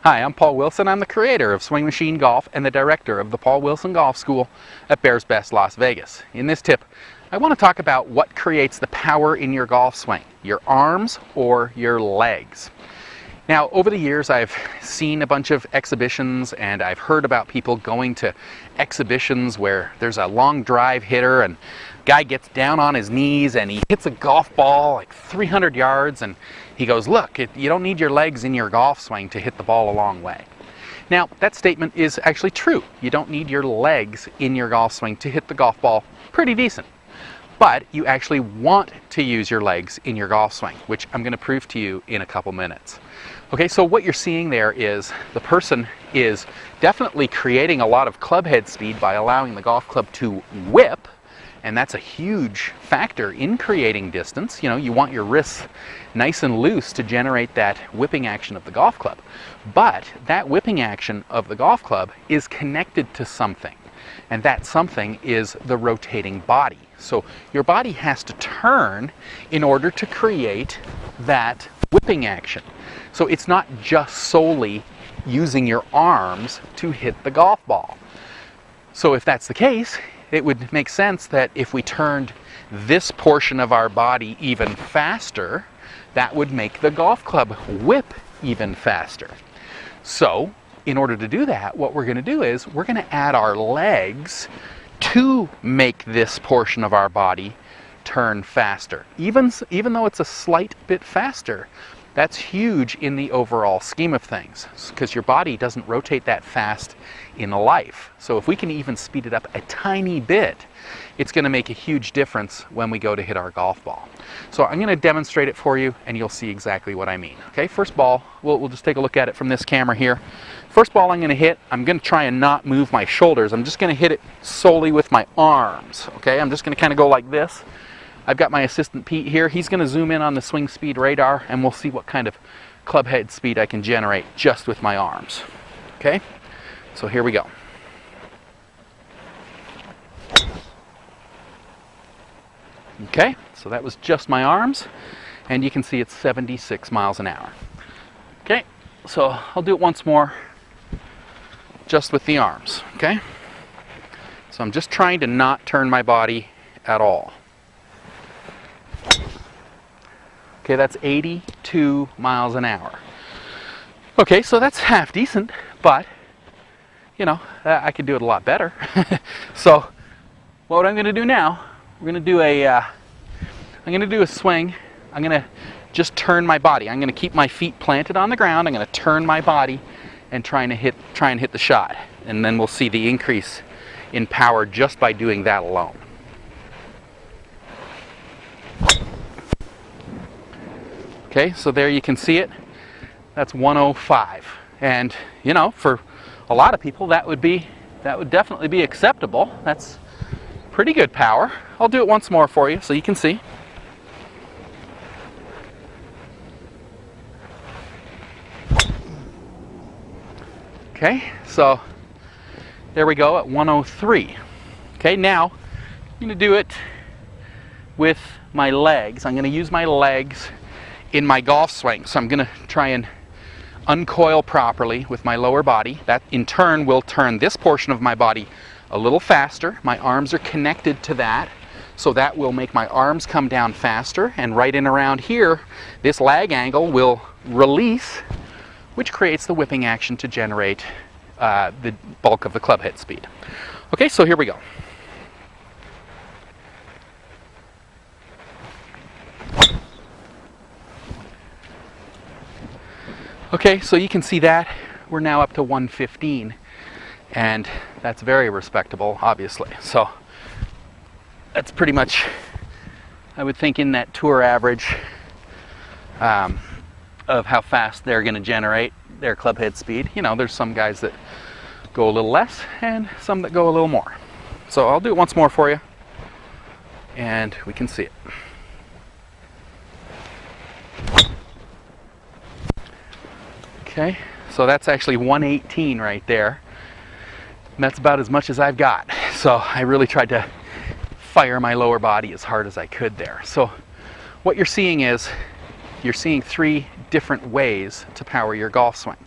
Hi, I'm Paul Wilson. I'm the creator of Swing Machine Golf and the director of the Paul Wilson Golf School at Bears Best Las Vegas. In this tip, I want to talk about what creates the power in your golf swing, your arms or your legs. Now, over the years, I've seen a bunch of exhibitions and I've heard about people going to exhibitions where there's a long drive hitter and guy gets down on his knees and he hits a golf ball like 300 yards and he goes, look, you don't need your legs in your golf swing to hit the ball a long way. Now, that statement is actually true. You don't need your legs in your golf swing to hit the golf ball pretty decent. But you actually want to use your legs in your golf swing, which I'm going to prove to you in a couple minutes. Okay, so what you're seeing there is the person is definitely creating a lot of club head speed by allowing the golf club to whip, and that's a huge factor in creating distance. You know, you want your wrists nice and loose to generate that whipping action of the golf club. But that whipping action of the golf club is connected to something, and that something is the rotating body. So your body has to turn in order to create that whipping action. So it's not just solely using your arms to hit the golf ball. So if that's the case, it would make sense that if we turned this portion of our body even faster, that would make the golf club whip even faster. So in order to do that, what we're going to do is we're going to add our legs to make this portion of our body turn faster. Even though it's a slight bit faster, that's huge in the overall scheme of things, because your body doesn't rotate that fast in life. So if we can even speed it up a tiny bit, it's going to make a huge difference when we go to hit our golf ball. So I'm going to demonstrate it for you and you'll see exactly what I mean. Okay, first ball, we'll just take a look at it from this camera here. First ball I'm going to hit, I'm going to try and not move my shoulders. I'm just going to hit it solely with my arms. Okay, I'm just going to kind of go like this. I've got my assistant Pete here. He's going to zoom in on the swing speed radar and we'll see what kind of club head speed I can generate just with my arms. Okay, so here we go. Okay, so that was just my arms and you can see it's 76 miles an hour. Okay, so I'll do it once more just with the arms. Okay, so I'm just trying to not turn my body at all. Okay, that's 82 miles an hour. Okay, so that's half decent, but you know, I could do it a lot better. So what I'm going to do now, we're going to do I'm going to do a swing. I'm going to just turn my body. I'm going to keep my feet planted on the ground. I'm going to turn my body and try and hit the shot. And then we'll see the increase in power just by doing that alone. Okay, so there you can see it. That's 105. And you know, for a lot of people that would definitely be acceptable. That's pretty good power. I'll do it once more for you so you can see. Okay, so there we go at 103. Okay, now I'm going to do it with my legs. I'm going to use my legs in my golf swing. So I'm going to try and uncoil properly with my lower body. That in turn will turn this portion of my body a little faster. My arms are connected to that, so that will make my arms come down faster, and right in around here this lag angle will release, which creates the whipping action to generate the bulk of the club head speed. Okay, so here we go. Okay, so you can see that we're now up to 115, and that's very respectable, obviously. So that's pretty much, I would think, in that tour average of how fast they're going to generate their club head speed. You know, there's some guys that go a little less and some that go a little more. So I'll do it once more for you and we can see it. Okay, so that's actually 118 right there. And that's about as much as I've got. So I really tried to fire my lower body as hard as I could there. So what you're seeing is, you're seeing three different ways to power your golf swing.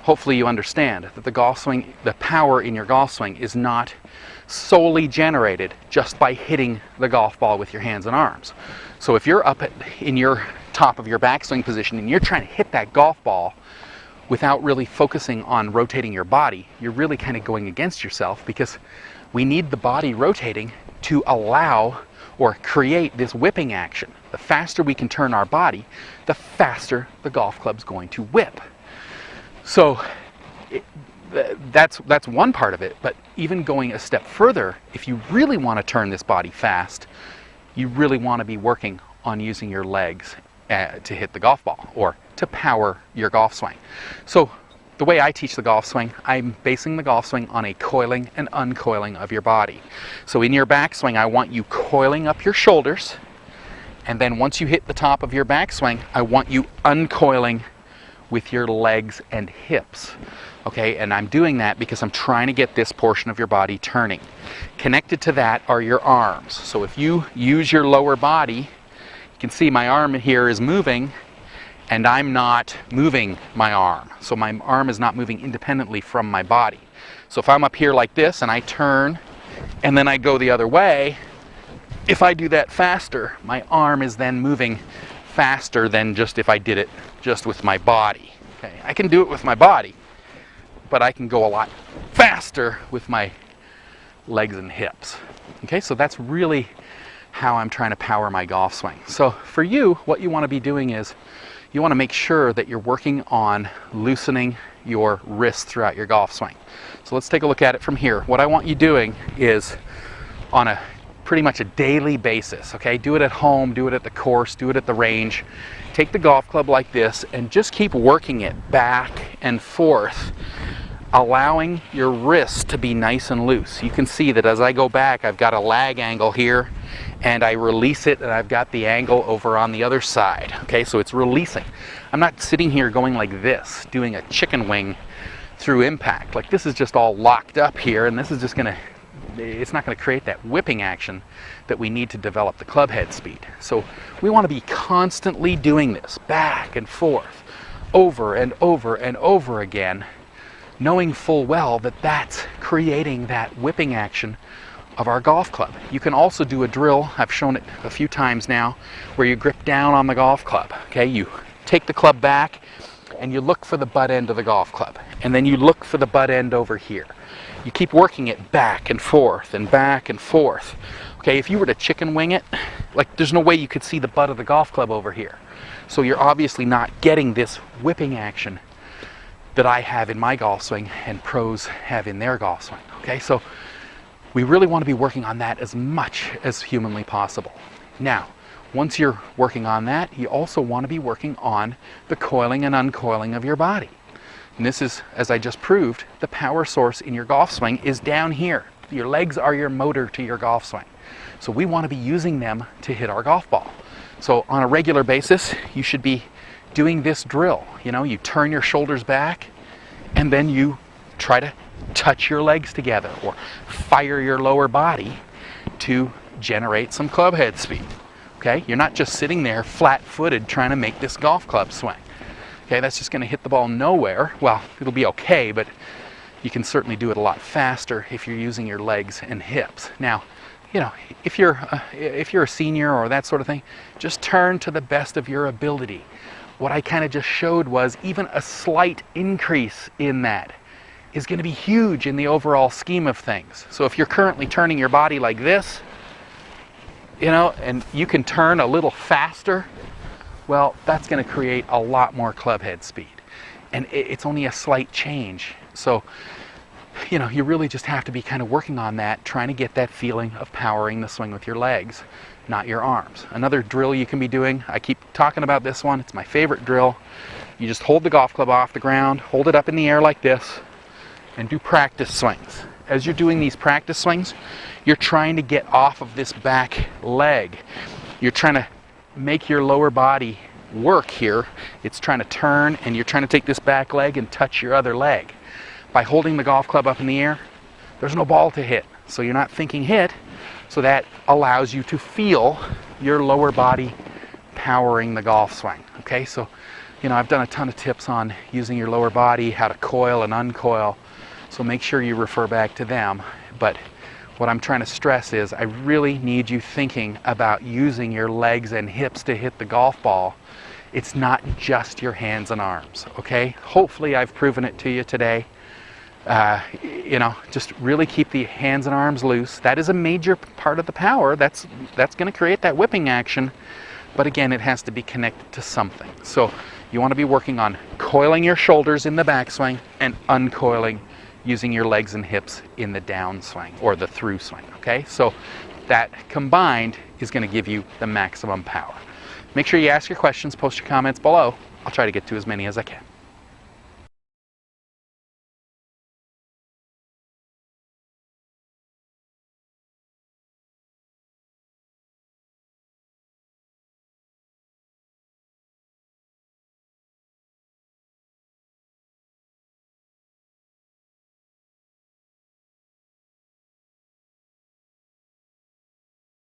hopefully you understand that the golf swing, the power in your golf swing is not solely generated just by hitting the golf ball with your hands and arms. So if you're up in your top of your backswing position and you're trying to hit that golf ball without really focusing on rotating your body, you're really kind of going against yourself, because we need the body rotating to allow or create this whipping action. The faster we can turn our body, the faster the golf club's going to whip. So that's one part of it, but even going a step further, if you really want to turn this body fast, you really want to be working on using your legs to hit the golf ball or to power your golf swing. So the way I teach the golf swing, I'm basing the golf swing on a coiling and uncoiling of your body. So in your backswing, I want you coiling up your shoulders, and then once you hit the top of your backswing, I want you uncoiling with your legs and hips. Okay, and I'm doing that because I'm trying to get this portion of your body turning. Connected to that are your arms. So if you use your lower body, you can see my arm here is moving, and I'm not moving my arm. So my arm is not moving independently from my body. So if I'm up here like this and I turn and then I go the other way, if I do that faster, my arm is then moving faster than just if I did it just with my body. Okay, I can do it with my body, but I can go a lot faster with my legs and hips. Okay, so that's really how I'm trying to power my golf swing. So for you, what you want to be doing is you want to make sure that you're working on loosening your wrists throughout your golf swing. So let's take a look at it from here. What I want you doing is on a pretty much a daily basis, okay? Do it at home, do it at the course, do it at the range. Take the golf club like this and just keep working it back and forth, allowing your wrists to be nice and loose. You can see that as I go back, I've got a lag angle here, and I release it and I've got the angle over on the other side. Okay, so it's releasing. I'm not sitting here going like this, doing a chicken wing through impact. Like this is just all locked up here, and this is just gonna, it's not gonna create that whipping action that we need to develop the club head speed. So we wanna be constantly doing this back and forth, over and over and over again, knowing full well that that's creating that whipping action of our golf club. You can also do a drill, I've shown it a few times now, where you grip down on the golf club. Okay, you take the club back and you look for the butt end of the golf club, and then you look for the butt end over here. You keep working it back and forth and back and forth. Okay, if you were to chicken wing it, like there's no way you could see the butt of the golf club over here. So you're obviously not getting this whipping action that I have in my golf swing and pros have in their golf swing. Okay, so we really want to be working on that as much as humanly possible. Now, once you're working on that, you also want to be working on the coiling and uncoiling of your body. And this is, as I just proved, the power source in your golf swing is down here. Your legs are your motor to your golf swing. So we want to be using them to hit our golf ball. So on a regular basis, you should be doing this drill. You know, you turn your shoulders back and then you try to touch your legs together or fire your lower body to generate some club head speed. Okay, you're not just sitting there flat-footed trying to make this golf club swing. Okay, that's just going to hit the ball nowhere. Well, it'll be okay, but you can certainly do it a lot faster if you're using your legs and hips. Now, you know, if you're a senior or that sort of thing, just turn to the best of your ability. What I kind of just showed was even a slight increase in that is going to be huge in the overall scheme of things. So if you're currently turning your body like this, you know, and you can turn a little faster, well, that's going to create a lot more club head speed. And it's only a slight change. So, you know, you really just have to be kind of working on that, trying to get that feeling of powering the swing with your legs, not your arms. Another drill you can be doing, I keep talking about this one, it's my favorite drill. You just hold the golf club off the ground, hold it up in the air like this, and do practice swings. As you're doing these practice swings, you're trying to get off of this back leg. You're trying to make your lower body work here. It's trying to turn, and you're trying to take this back leg and touch your other leg. By holding the golf club up in the air, there's no ball to hit. So you're not thinking hit, so that allows you to feel your lower body powering the golf swing. Okay, so You know, I've done a ton of tips on using your lower body, how to coil and uncoil, so make sure you refer back to them. But what I'm trying to stress is I really need you thinking about using your legs and hips to hit the golf ball. It's not just your hands and arms, okay? Hopefully I've proven it to you today. You know, just really keep the hands and arms loose. That is a major part of the power. That's going to create that whipping action. But again, it has to be connected to something. So you want to be working on coiling your shoulders in the backswing and uncoiling using your legs and hips in the downswing or the through swing, okay? So that combined is going to give you the maximum power. Make sure you ask your questions, post your comments below. I'll try to get to as many as I can.